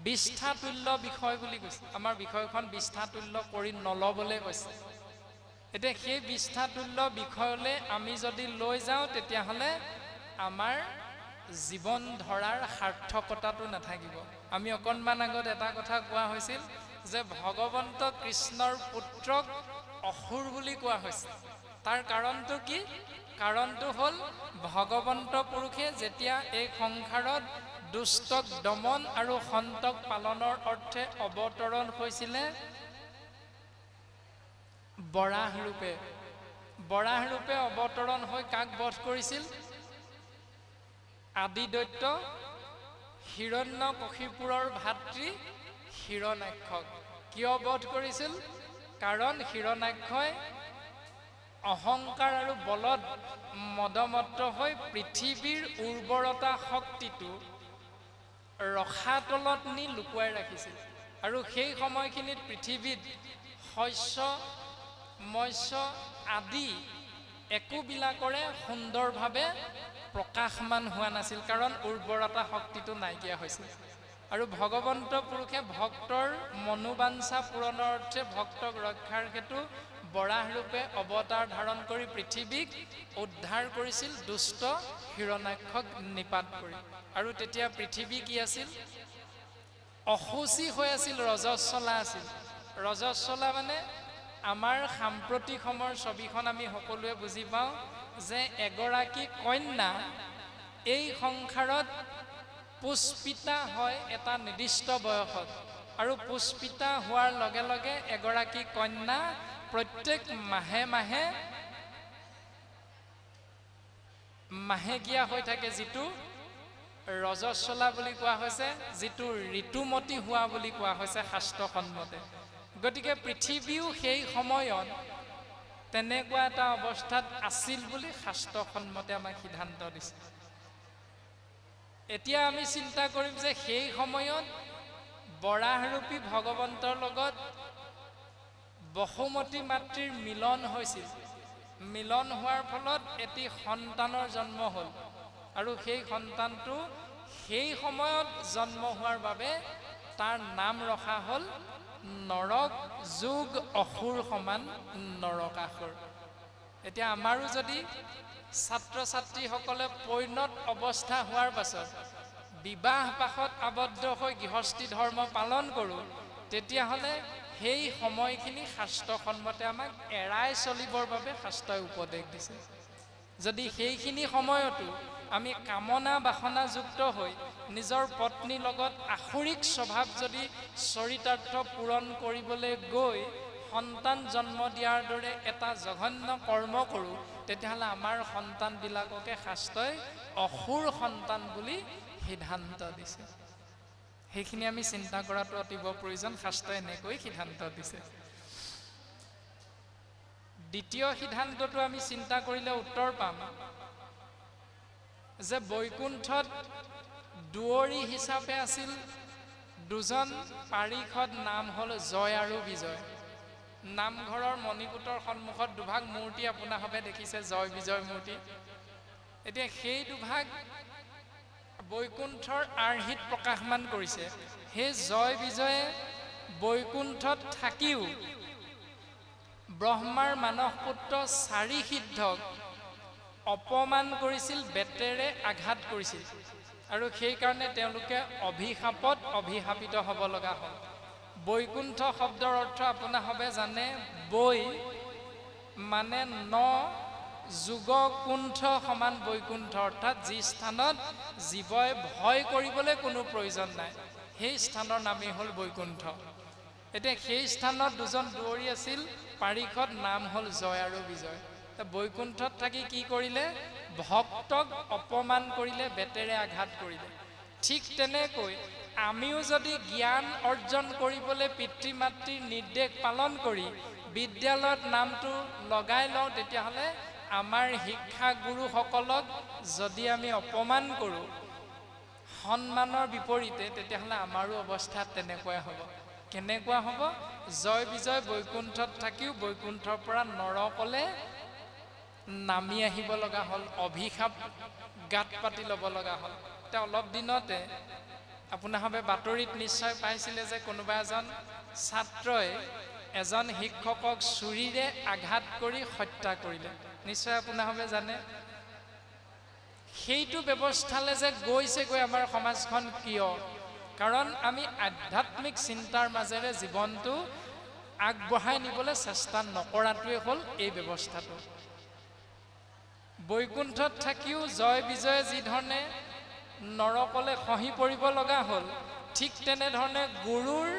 বিষ্ঠাতুল্য বিষয় বুলি কৈছে। আমাৰ বিষয়খন বিষ্ঠাতুল্য কৰি নল'বলৈ কৈছে। এতিয়া সেই বিষ্ঠাতুল্য বিষয়লৈ আমি যদি লৈ যাওঁ তেতিয়াহ'লে আমাৰ জীৱন ধৰাৰ সাৰ্থকতাটো নাথাকিব। আমি অকণমান আগত এটা কথা কোৱা হৈছিল যে ভগৱন্ত কৃষ্ণৰ পুত্ৰক অসুৰ বুলি কোৱা হৈছে। তাৰ কাৰণটো কি? কাৰণটো হ'ল ভগৱন্ত পুৰুষে যেতিয়া এই সংসাৰত দুষ্টক দমন আৰু সন্তক পালনৰ অৰ্থে অৱতৰণ হৈছিলে বৰাহ ৰূপে অৱতৰণ হৈ কাক বধ কৰিছিল? আদি দৈত্য হিৰণ্যকশিপুৰৰ ভাতৃ হিৰণ্যাক্ষক। কিয় বধ কৰিছিল? কাৰণ হিৰণ্যাক্ষই অহংকাৰ আৰু বলত মদমত্ত হৈ পৃথিৱীৰ উৰ্বৰতা শক্তিটো ৰসাতলত নি লুকুৱাই ৰাখিছিল। আৰু সেই সময়খিনিত পৃথিৱীত শস্য মৎস্য আদি একোবিলাকৰে সুন্দৰভাৱে প্ৰকাশমান হোৱা নাছিল, কাৰণ উৰ্বৰতা শক্তিটো নাইকিয়া হৈছিল। আৰু ভগৱন্ত পুৰুষে ভক্তৰ মনোবাঞ্ছা পূৰণৰ অৰ্থে ভক্তক ৰক্ষাৰ হেতু বৰাহ ৰূপে অৱতাৰ ধাৰণ কৰি পৃথিৱীক উদ্ধাৰ কৰিছিল দুষ্ট হিৰণ্যাক্ষক নিপাত কৰি। আৰু তেতিয়া পৃথিৱী কি আছিল? অসুচি হৈ আছিল, ৰজস্বলা আছিল। ৰজস্বলা মানে আমাৰ সাম্প্ৰতিক সময়ৰ ছবিখন আমি সকলোৱে বুজি পাওঁ যে এগৰাকী কন্যা এই সংসাৰত পুষ্পিতা হয় এটা নিৰ্দিষ্ট বয়সত, আৰু পুষ্পিতা হোৱাৰ লগে লগে এগৰাকী কন্যা প্ৰত্যেক মাহে মাহে মাহেকীয়া হৈ থাকে, যিটো ৰজস্বলা বুলি কোৱা হৈছে, যিটো ঋতুমতী হোৱা বুলি কোৱা হৈছে শাস্ত্ৰসন্মতে। গতিকে পৃথিৱীও সেই সময়ত তেনেকুৱা এটা অৱস্থাত আছিল বুলি শাস্ত্ৰসন্মতে আমাক সিদ্ধান্ত দিছে। এতিয়া আমি চিন্তা কৰিম যে সেই সময়ত বৰাহৰূপী ভগৱন্তৰ লগত বসুমতী মাতৃৰ মিলন হৈছিল। মিলন হোৱাৰ ফলত এটি সন্তানৰ জন্ম হ'ল আৰু সেই সন্তানটো সেই সময়ত জন্ম হোৱাৰ বাবে তাৰ নাম ৰখা হ'ল নৰক যোগ অসুৰ সমান নৰকাসুৰ। এতিয়া আমাৰো যদি ছাত্ৰ ছাত্ৰীসকলে পৈণত অৱস্থা হোৱাৰ পাছত বিবাহ পাশত আবদ্ধ হৈ গৃহস্থী ধৰ্ম পালন কৰোঁ, তেতিয়াহ'লে সেই সময়খিনি শাস্ত্ৰসন্মতে আমাক এৰাই চলিবৰ বাবে শাস্ত্ৰই উপদেশ দিছে। যদি সেইখিনি সময়তো আমি কামনা বাসনাযুক্ত হৈ নিজৰ পত্নীৰ লগত আসুৰিক স্বভাৱ যদি চৰিতাৰ্থ পূৰণ কৰিবলৈ গৈ সন্তান জন্ম দিয়াৰ দৰে এটা জঘন্য কৰ্ম কৰোঁ, তেতিয়াহ'লে আমাৰ সন্তানবিলাককে শাস্ত্ৰই অসুৰ সন্তান বুলি সিদ্ধান্ত দিছে। সেইখিনি আমি চিন্তা কৰাটো অতিব প্ৰয়োজন। শাস্ত্ৰই এনেকৈ সিদ্ধান্ত দিছে। দ্বিতীয় সিদ্ধান্তটো আমি চিন্তা কৰিলে উত্তৰ পাম যে বৈকুণ্ঠত দুৱৰী হিচাপে আছিল দুজন পাৰিষদ, নাম হ'ল জয় আৰু বিজয়। নামঘৰৰ মণিকূটৰ সন্মুখত দুভাগ মূৰ্তি আপোনাৰভাৱে দেখিছে, জয় বিজয় মূৰ্তি। এতিয়া সেই দুভাগ বৈকুণ্ঠৰ আৰ্হিত প্ৰকাশমান কৰিছে। সেই জয় বিজয়ে বৈকুণ্ঠত থাকিও ব্ৰহ্মাৰ মানস পুত্ৰ চাৰি সিদ্ধক অপমান কৰিছিল, বেতেৰে আঘাত কৰিছিল আৰু সেইকাৰণে তেওঁলোকে অভিশাপত অভিশাপিত হ'ব লগা হ'ল। বৈকুণ্ঠ শব্দৰ অৰ্থ আপোনাৰভাৱে জানে, বৈ মানে ন, যোগ কুণ্ঠ সমান বৈকুণ্ঠ, অৰ্থাৎ যি স্থানত জীৱই ভয় কৰিবলৈ কোনো প্ৰয়োজন নাই, সেই স্থানৰ নামেই হ'ল বৈকুণ্ঠ। এতিয়া সেই স্থানত দুজন দুৱৰী আছিল পাৰিষদ, নাম হ'ল জয় আৰু বিজয়। বৈকুণ্ঠত থাকি কি কৰিলে? ভক্তক অপমান কৰিলে, বেতেৰে আঘাত কৰিলে। ঠিক তেনেকৈ আমিও যদি জ্ঞান অৰ্জন কৰিবলৈ পিতৃ মাতৃৰ নিৰ্দেশ পালন কৰি বিদ্যালয়ত নামটো লগাই লওঁ, তেতিয়াহ'লে আমাৰ শিক্ষাগুৰুসকলক যদি আমি অপমান কৰোঁ সন্মানৰ বিপৰীতে, তেতিয়াহ'লে আমাৰো অৱস্থা তেনেকুৱাই হ'ব। কেনেকুৱা হ'ব? জয় বিজয় বৈকুণ্ঠত থাকিও বৈকুণ্ঠৰ পৰা নৰকলে নামি আহিব লগা হ'ল, অভিশাপ গাত পাতি ল'ব লগা হ'ল। এতিয়া অলপ দিনতে আপোনাৰভাৱে বাতৰিত নিশ্চয় পাইছিলে যে কোনোবা এজন ছাত্ৰই এজন শিক্ষকক চুৰিৰে আঘাত কৰি হত্যা কৰিলে। নিশ্চয় আপোনাৰভাৱে জানে। সেইটো ব্যৱস্থালৈ যে গৈছেগৈ আমাৰ সমাজখন কিয়? কাৰণ আমি আধ্যাত্মিক চিন্তাৰ মাজেৰে জীৱনটো আগবঢ়াই নিবলৈ চেষ্টা নকৰাটোৱে হ'ল এই ব্যৱস্থাটো। বৈকুণ্ঠত থাকিও জয় বিজয়ে যি ধৰণে নৰকলে খহি পৰিব লগা হ'ল, ঠিক তেনেধৰণে গুৰুৰ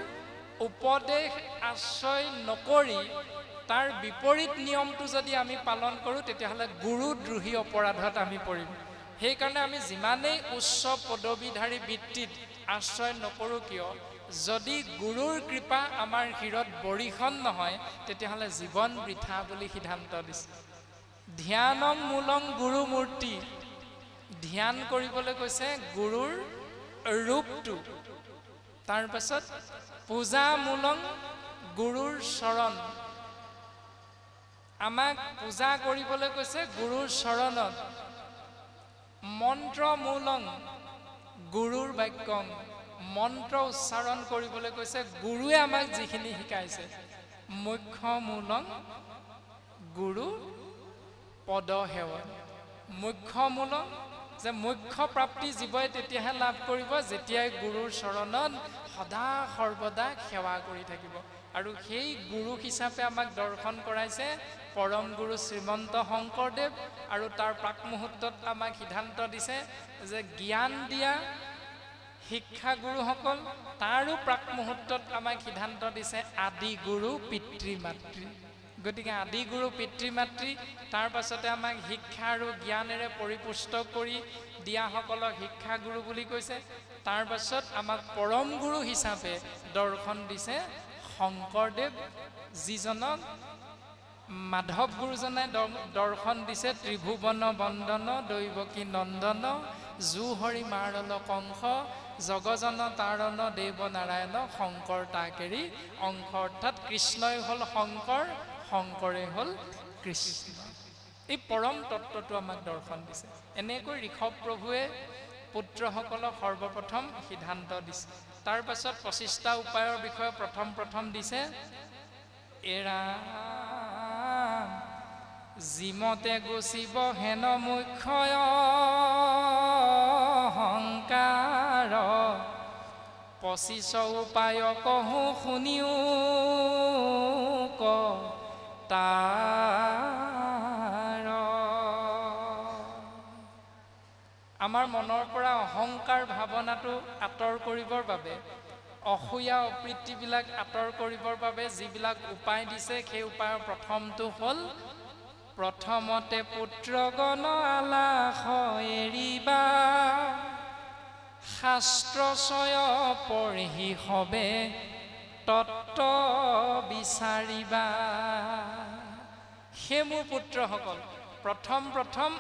উপদেশ আশ্ৰয় নকৰি তাৰ বিপৰীত নিয়মটো যদি আমি পালন কৰোঁ, তেতিয়াহ'লে গুৰুদ্ৰোহী অপৰাধত আমি পৰিম। সেইকাৰণে আমি যিমানেই উচ্চ পদবীধাৰী বৃত্তিত আশ্ৰয় নকৰোঁ কিয়, যদি গুৰুৰ কৃপা আমাৰ শিৰত বৰিখন নহয়, তেতিয়াহ'লে জীৱন বৃথা বুলি সিদ্ধান্ত দিছে। ধ্যানং মূলং গুৰু মূৰ্তি, ধ্যান কৰিবলৈ কৈছে গুৰুৰ ৰূপটো। তাৰ পাছত পূজা মূলং গুৰুৰ চৰণ, আমাক পূজা কৰিবলৈ কৈছে গুৰুৰ চৰণত। মন্ত্ৰ মূলং গুৰুৰ বাক্যং, মন্ত্ৰ উচ্চাৰণ কৰিবলৈ কৈছে গুৰুৱে আমাক যিখিনি শিকাইছে। মুখ্য মূলং গুৰু পদ সেৱন, মুখ্য মূলং যে মুখ্য প্ৰাপ্তি জীৱই তেতিয়াহে লাভ কৰিব যেতিয়াই গুৰুৰ চৰণত সদা সৰ্বদা সেৱা কৰি থাকিব। আৰু সেই গুৰু হিচাপে আমাক দৰ্শন কৰাইছে পৰম গুৰু শ্ৰীমন্ত শংকৰদেৱ। আৰু তাৰ প্ৰাক মুহূৰ্তত আমাক সিদ্ধান্ত দিছে যে জ্ঞান দিয়া শিক্ষাগুৰুসকল, তাৰো প্ৰাক মুহূৰ্তত আমাক সিদ্ধান্ত দিছে আদি গুৰু পিতৃ মাতৃ। গতিকে আদি গুৰু পিতৃ মাতৃ, তাৰ পাছতে আমাক শিক্ষা আৰু জ্ঞানেৰে পৰিপুষ্ট কৰি দিয়াসকলক শিক্ষাগুৰু বুলি কৈছে। তাৰ পাছত আমাক পৰম গুৰু হিচাপে দৰ্শন দিছে শংকৰদেৱ, যিজনক মাধৱ গুৰুজনাই দৰ্শন দিছে ত্ৰিভুৱন বন্দন দৈৱকী নন্দন জু হৰি মাৰল কংস জগজন তাৰণ দেৱ নাৰায়ণ শংকৰ তাকেৰি অংশ অৰ্থাৎ কৃষ্ণই হ'ল শংকৰ শংকৰে হ'ল কৃষ্ণ এই পৰম তত্ত্বটো আমাক দৰ্শন দিছে এনেকৈ ঋষভ প্ৰভুৱে পুত্ৰসকলক সৰ্বপ্ৰথম সিদ্ধান্ত দিছে তাৰ পাছত 25টা উপায়ৰ বিষয়ে প্ৰথম দিছে এৰা জিমতে গুচিব হেন মুখ্যয় অহংকাৰ 25 উপায় কহো শুনিও ক তাৰ আমাৰ মনৰ পৰা অহংকাৰ ভাৱনাটো আঁতৰ কৰিবৰ বাবে অসূয়া অপ্ৰীতিবিলাক আঁতৰ কৰিবৰ বাবে যিবিলাক উপায় দিছে সেই উপায়ৰ প্ৰথমটো হ'ল প্ৰথমতে পুত্ৰগণ আলাস এৰিবা শাস্ত্ৰচয় পঢ়ি হবে তত্ত্ব বিচাৰিবা হে মোৰ পুত্ৰসকল প্ৰথম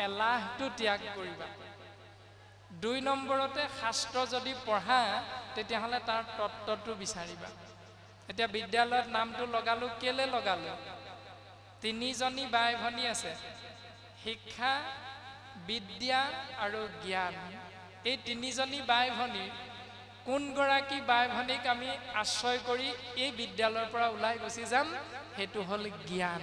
এলাহটো ত্যাগ কৰিবা 2 নম্বৰতে শাস্ত্ৰ যদি পঢ়া তেতিয়াহ'লে তাৰ তত্ত্বটো বিচাৰিবা এতিয়া বিদ্যালয়ত নামটো লগালো কেলে লগালো 3জনী বাই ভনী আছে শিক্ষা বিদ্যা আৰু জ্ঞান এই 3জনী বাই ভনী কোন গৰাকী বাই ভনীক আমি আশ্ৰয় কৰি এই বিদ্যালয়ৰ পৰা ওলাই গুচি যাম হেতু হ'ল জ্ঞান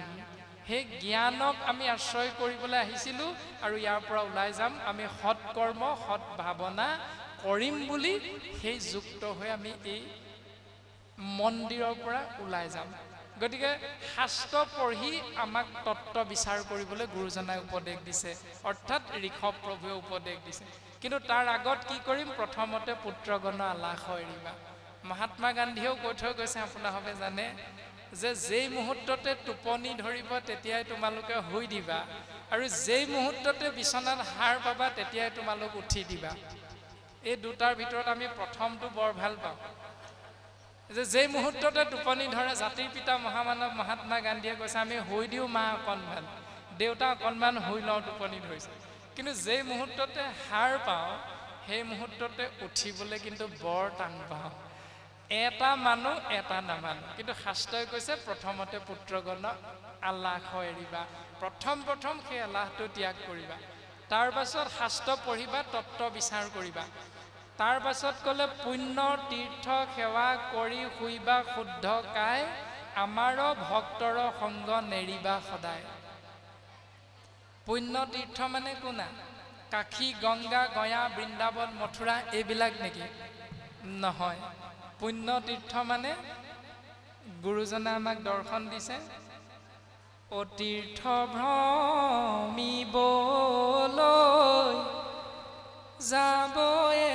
সেই জ্ঞানক আমি আশ্ৰয় কৰিবলৈ আহিছিলো আৰু ইয়াৰ পৰা ওলাই যাম আমি সৎ কৰ্ম সৎ ভাৱনা কৰিম বুলি সেই যুক্ত হৈ আমি এই মন্দিৰৰ পৰা ওলাই যাম গতিকে শাস্ত্ৰ পঢ়ি আমাক তত্ত্ব বিচাৰ কৰিবলৈ গুৰুজনাই উপদেশ দিছে অৰ্থাৎ ঋষভ প্ৰভুৱে উপদেশ দিছে কিন্তু তাৰ আগত কি কৰিম প্ৰথমতে পুত্ৰগণ আলাস এৰিবা মহাত্মা গান্ধীয়েও কৈ থৈ গৈছে আপোনালোকে জানে যে যেই মুহূৰ্ততে টোপনি ধৰিব তেতিয়াই তোমালোকে শুই দিবা আৰু যেই মুহূৰ্ততে বিছনাত হাৰ পাবা তেতিয়াই তোমালোক উঠি দিবা এই দুটাৰ ভিতৰত আমি প্ৰথমটো বৰ ভাল পাওঁ যে যেই মুহূৰ্ততে টোপনি ধৰে জাতিৰ পিতা মহামানৱ মহাত্মা গান্ধীয়ে কৈছে আমি শুই দিওঁ মা অকণমান দেউতা অকণমান শুই লওঁ টোপনি ধৰিছে কিন্তু যেই মুহূৰ্ততে হাৰ পাওঁ সেই মুহূৰ্ততে উঠিবলৈ কিন্তু বৰ টান পাওঁ এটা মানুহ এটা নামানো কিন্তু শাস্ত্ৰই কৈছে প্ৰথমতে পুত্ৰগণ আলাস এৰিবা প্ৰথম সেই আলাহটো ত্যাগ কৰিবা তাৰ পাছত শাস্ত্ৰ পঢ়িবা তত্ত্ব বিচাৰ কৰিবা তাৰ পাছত ক'লে পুণ্য তীৰ্থ সেৱা কৰি শুইবা শুদ্ধ কায় আমাৰো ভক্তৰ সংগ নেৰিবা সদায় পুণ্য তীৰ্থ মানে কোনা কাশী গংগা গয়া বৃন্দাবন মথুৰা এইবিলাক নেকি নহয় পুণ্য তীৰ্থ মানে গুৰুজনে আমাক দৰ্শন দিছে ও তীৰ্থ ভ্ৰমিবলৈ যাবয়ে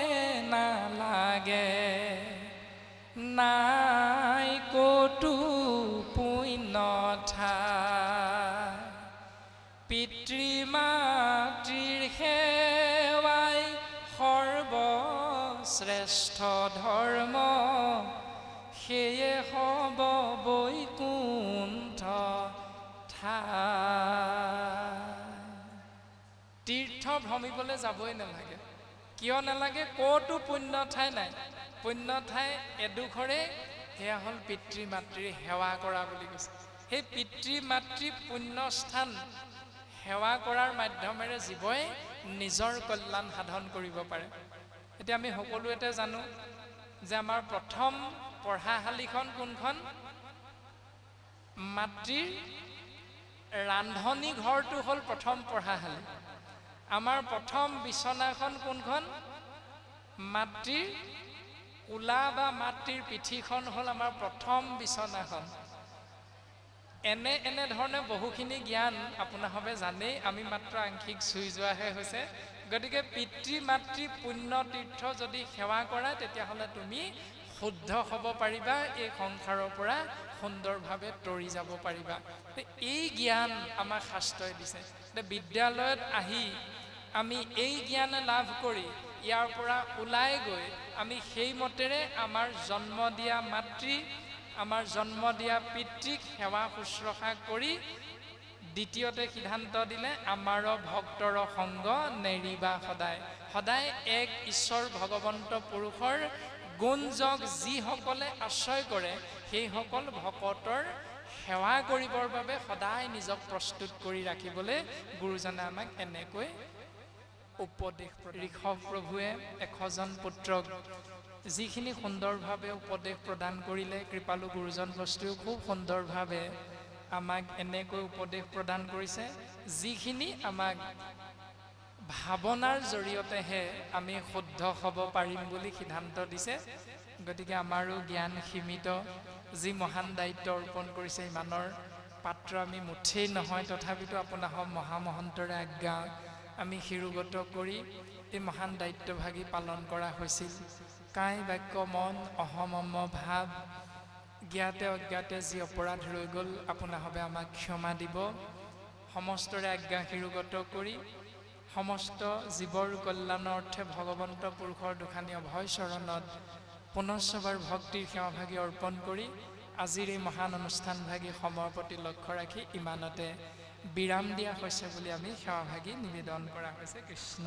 নালাগে নাই কতো পুণ্য ঠাই পিতৃ মাতৃৰ সেৱাই সৰ্বশ্ৰেষ্ঠ ধৰ্ম সেয়ে হ'ব বৈকুণ্ঠ তীৰ্থ ভ্ৰমিবলৈ যাবই নালাগে কিয় নালাগে ক'তো পুণ্য ঠাই নাই পুণ্য ঠাই এডোখৰে সেয়া হ'ল পিতৃ মাতৃৰ সেৱা কৰা বুলি কৈছে সেই পিতৃ মাতৃ পুণ্যস্থান সেৱা কৰাৰ মাধ্যমেৰে জীৱই নিজৰ কল্যাণ সাধন কৰিব পাৰে এতিয়া আমি সকলোৱে জানো যে আমাৰ প্ৰথম পঢ়াশালীখন কোনখন মাতৃৰ ৰান্ধনী ঘৰটো হ'ল প্ৰথম পঢ়াশালী আমাৰ প্ৰথম বিছনাখন কোনখন মাতৃৰ কোলা বা মাতৃৰ পিঠিখন হ'ল আমাৰ প্ৰথম বিছনাখন এনে ধৰণে বহুখিনি জ্ঞান আপোনালোকে জানেই আমি মাত্ৰ আংশিক চুই যোৱাহে হৈছে গতিকে পিতৃ মাতৃ পুণ্য তীৰ্থ যদি সেৱা কৰা তেতিয়াহ'লে তুমি শুদ্ধ হ'ব পাৰিবা এই সংসাৰৰ পৰা সুন্দৰভাৱে তৰি যাব পাৰিবা এই জ্ঞান আমাক শাস্ত্ৰই দিছে বিদ্যালয়ত আহি আমি এই জ্ঞান লাভ কৰি ইয়াৰ পৰা ওলাই গৈ আমি সেই মতেৰে আমাৰ জন্ম দিয়া মাতৃ আমাৰ জন্ম দিয়া পিতৃক সেৱা শুশ্ৰূষা কৰি দ্বিতীয়তে সিদ্ধান্ত দিলে আমাৰো ভক্তৰ সংগ নেৰিবা সদায়। সদায় এক ঈশ্বৰ ভগৱন্ত পুৰুষৰ গুণজক যিসকলে আশ্ৰয় কৰে সেইসকল ভকতৰ সেৱা কৰিবৰ বাবে সদায় নিজক প্ৰস্তুত কৰি ৰাখিবলৈ গুৰুজনে আমাক এনেকৈ উপদেশ ঋষভ প্ৰভুৱে 100জন পুত্ৰক যিখিনি সুন্দৰভাৱে উপদেশ প্ৰদান কৰিলে, কৃপালু গুৰুজন বস্তুও খুব সুন্দৰভাৱে আমাক এনেকৈ উপদেশ প্ৰদান কৰিছে, যিখিনি আমাক ভাৱনাৰ জৰিয়তেহে আমি শুদ্ধ হ'ব পাৰিম বুলি সিদ্ধান্ত দিছে। গতিকে আমাৰো জ্ঞান সীমিত, যি মহান দায়িত্ব অৰ্পণ কৰিছে ইমানৰ পাত্ৰ আমি মুঠেই নহয়, তথাপিতো আপোনাৰ মহামহন্তৰে আজ্ঞা আমি শিৰোগত কৰি এই মহান দায়িত্বভাগী পালন কৰা হৈছিল। কায় বাক্য মন অহমম ভাৱ জ্ঞাতে অজ্ঞাতে যি অপৰাধ ৰৈ গ'ল আপোনাভাৱে আমাক ক্ষমা দিব। সমস্তৰে আজ্ঞা শিৰোগত কৰি সমস্ত জীৱৰ কল্যাণৰ অৰ্থে ভগৱন্ত পুৰুষৰ দুখানি অভয় চৰণত পুনশ্চবাৰ ভক্তিৰ সেৱাভাগী অৰ্পণ কৰি আজিৰ এই মহান অনুষ্ঠানভাগী সময়ৰ প্ৰতি লক্ষ্য ৰাখি ইমানতে বিৰাম দিয়া হৈছে বুলি আমি সেৱাভাগী নিবেদন কৰা হৈছে। কৃষ্ণ